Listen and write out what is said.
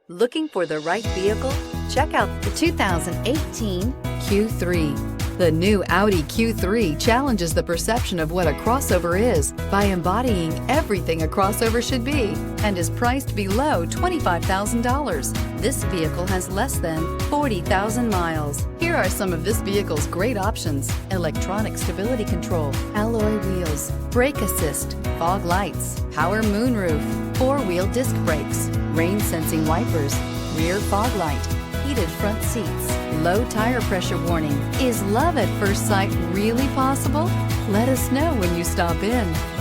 Looking for the right vehicle? Check out the 2018 Q3. The new Audi Q3 challenges the perception of what a crossover is by embodying everything a crossover should be and is priced below $25,000. This vehicle has less than 40,000 miles. Here are some of this vehicle's great options: electronic stability control, alloy wheels, brake assist, fog lights, power moonroof, four-wheel disc brakes, rain sensing wipers, rear fog light, heated front seats, low tire pressure warning. Is love at first sight really possible? Let us know when you stop in.